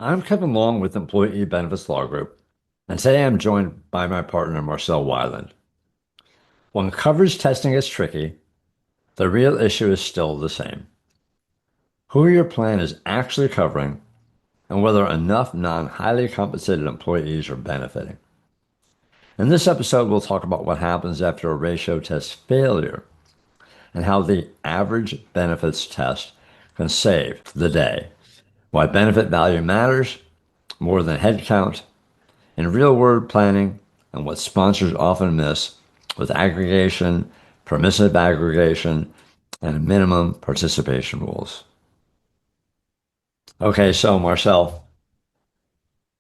I'm Kevin Long with Employee Benefits Law Group, and today I'm joined by my partner, Marcel Weiland. When coverage testing is tricky, the real issue is still the same. Who your plan is actually covering and whether enough non-highly compensated employees are benefiting. In this episode, we'll talk about what happens after a ratio test failure and how the average benefits test can save the day, why benefit value matters more than headcount, in real-world planning, and what sponsors often miss with aggregation, permissive aggregation, and minimum participation rules. Okay, so Marcel,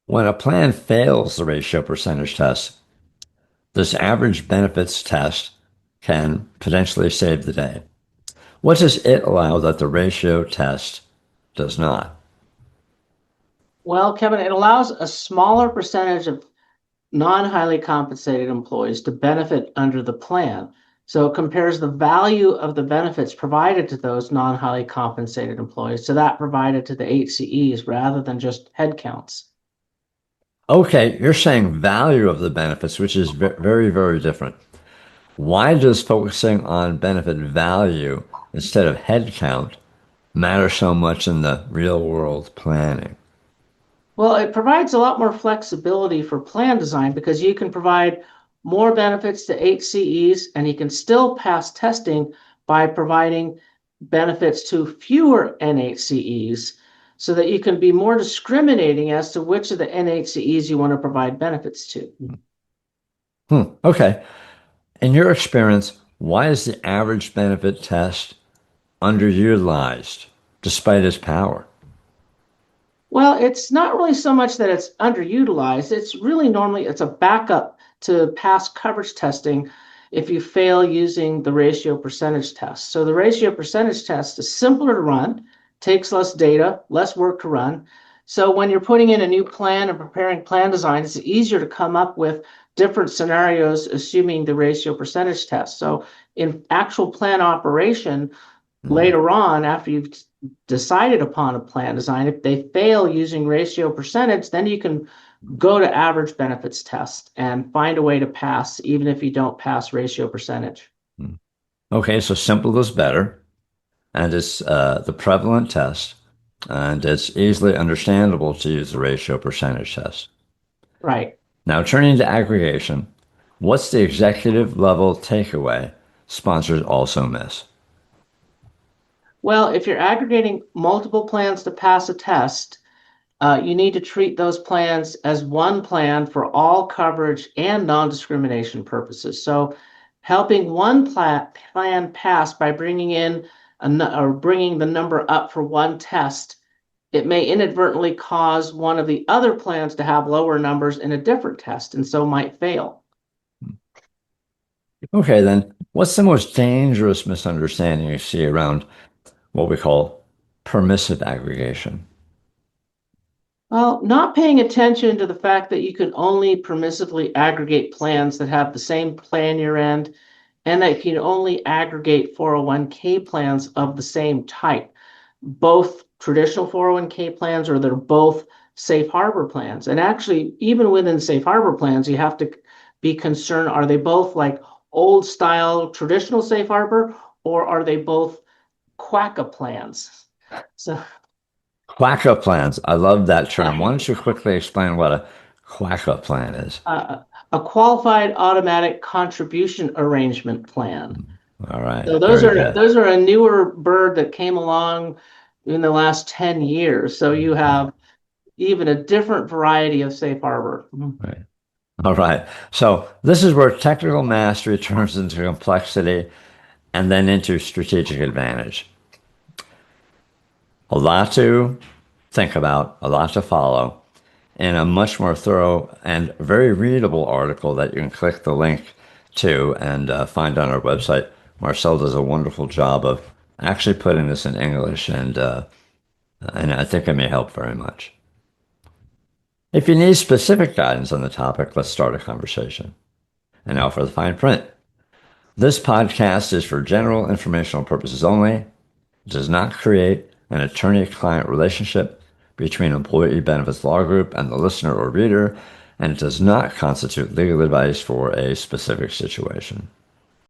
when a plan fails the ratio percentage test, this average benefits test can potentially save the day. What does it allow that the ratio test does not? Well, Kevin, it allows a smaller percentage of non-highly compensated employees to benefit under the plan. So it compares the value of the benefits provided to those non-highly compensated employees to that provided to the HCEs rather than just headcounts. Okay, you're saying value of the benefits, which is very, very different. Why does focusing on benefit value instead of headcount matter so much in the real world planning? Well, it provides a lot more flexibility for plan design because you can provide more benefits to HCEs and you can still pass testing by providing benefits to fewer NHCEs so that you can be more discriminating as to which of the NHCEs you want to provide benefits to. Okay. In your experience, why is the average benefit test underutilized despite its power? Well, it's not really so much that it's underutilized. It's really normally it's a backup to pass coverage testing if you fail using the ratio percentage test. So the ratio percentage test is simpler to run, takes less data, less work to run. So when you're putting in a new plan and preparing plan design, it's easier to come up with different scenarios assuming the ratio percentage test. So in actual plan operation, Hmm. later on, after you've decided upon a plan design, if they fail using ratio percentage, then you can go to average benefits test and find a way to pass, even if you don't pass ratio percentage. Okay, so simple is better, and it's the prevalent test, and it's easily understandable to use the ratio percentage test. Right. Now, turning to aggregation, what's the executive level takeaway sponsors also miss? Well, if you're aggregating multiple plans to pass a test, you need to treat those plans as one plan for all coverage and non-discrimination purposes. So, helping one plan pass by bringing in or bringing the number up for one test, it may inadvertently cause one of the other plans to have lower numbers in a different test and so might fail. Okay, then, what's the most dangerous misunderstanding you see around what we call permissive aggregation? Well, not paying attention to the fact that you can only permissively aggregate plans that have the same plan year end and that you can only aggregate 401k plans of the same type, both traditional 401k plans or they're both safe harbor plans. And actually, even within safe harbor plans, you have to be concerned, are they both like old style traditional safe harbor or are they both quacka plans? So Quacka plans. I love that term. Why don't you quickly explain what a quacka plan is? uh, a qualified automatic contribution arrangement plan. All right, So those very are good. those are a newer bird that came along in the last 10 years. So you have even a different variety of safe harbor. Right. All right. So this is where technical mastery turns into complexity and then into strategic advantage. A lot to think about, a lot to follow, in a much more thorough and very readable article that you can click the link to and find on our website. Marcel does a wonderful job of actually putting this in English, and I think it may help very much. If you need specific guidance on the topic, let's start a conversation. And now for the fine print. This podcast is for general informational purposes only. It does not create an attorney-client relationship, between Employee Benefits Law Group and the listener or reader, and it does not constitute legal advice for a specific situation.